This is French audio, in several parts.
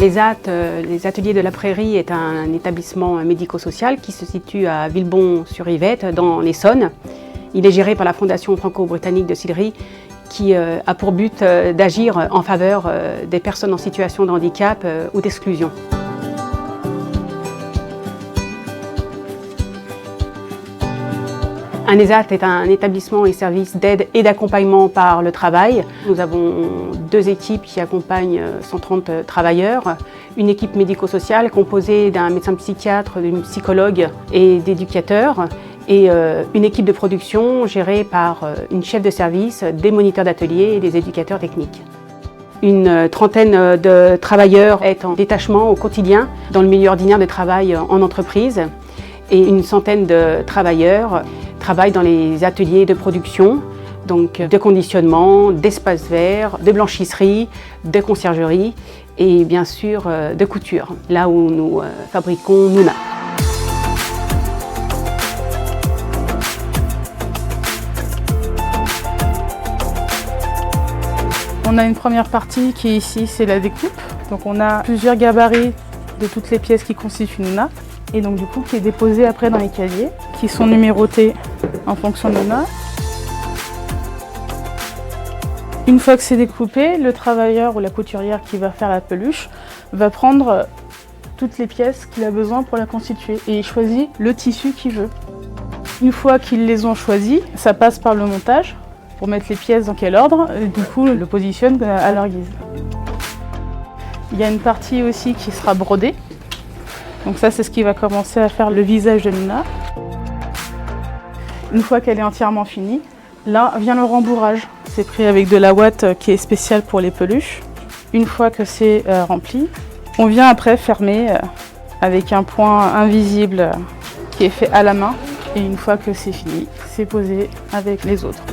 L'ESAT, les Ateliers de la Prairie, est un établissement médico-social qui se situe à Villebon-sur-Yvette, dans l'Essonne. Il est géré par la Fondation franco-britannique de Sillery, qui a pour but d'agir en faveur des personnes en situation de handicap ou d'exclusion. Un ESAT est un établissement et service d'aide et d'accompagnement par le travail. Nous avons 2 équipes qui accompagnent 130 travailleurs. Une équipe médico-sociale composée d'un médecin psychiatre, d'une psychologue et d'éducateurs. Et une équipe de production gérée par une chef de service, des moniteurs d'atelier et des éducateurs techniques. Une trentaine de travailleurs est en détachement au quotidien dans le milieu ordinaire de travail en entreprise. Et une centaine de travailleurs travaillent dans les ateliers de production, donc de conditionnement, d'espaces verts, de blanchisserie, de conciergerie et bien sûr de couture, là où nous fabriquons Nuna. On a une première partie qui est ici, c'est la découpe. Donc on a plusieurs gabarits de toutes les pièces qui constituent Nuna. Et donc du coup qui est déposé après dans les casiers, qui sont numérotés en fonction de Nuna. Une fois que c'est découpé, le travailleur ou la couturière qui va faire la peluche va prendre toutes les pièces qu'il a besoin pour la constituer et il choisit le tissu qu'il veut. Une fois qu'ils les ont choisis, ça passe par le montage pour mettre les pièces dans quel ordre et du coup le positionne à leur guise. Il y a une partie aussi qui sera brodée. Donc ça, c'est ce qui va commencer à faire le visage de Nuna. Une fois qu'elle est entièrement finie, là vient le rembourrage. C'est pris avec de la ouate qui est spéciale pour les peluches. Une fois que c'est rempli, on vient après fermer avec un point invisible qui est fait à la main. Et une fois que c'est fini, c'est posé avec les autres.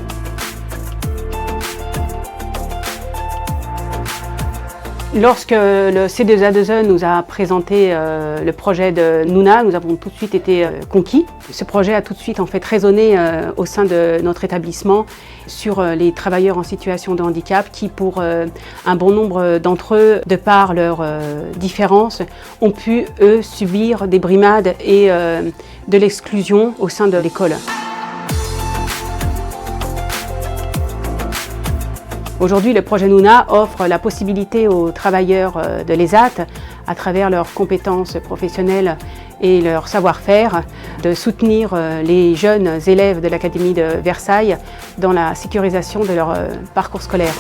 Lorsque le C2A2E nous a présenté le projet de Nuna, nous avons tout de suite été conquis. Ce projet a tout de suite en fait résonné au sein de notre établissement sur les travailleurs en situation de handicap qui, pour un bon nombre d'entre eux, de par leurs différences, ont pu, eux, subir des brimades et de l'exclusion au sein de l'école. Aujourd'hui, le projet Nuna offre la possibilité aux travailleurs de l'ESAT, à travers leurs compétences professionnelles et leur savoir-faire, de soutenir les jeunes élèves de l'Académie de Versailles dans la sécurisation de leur parcours scolaire.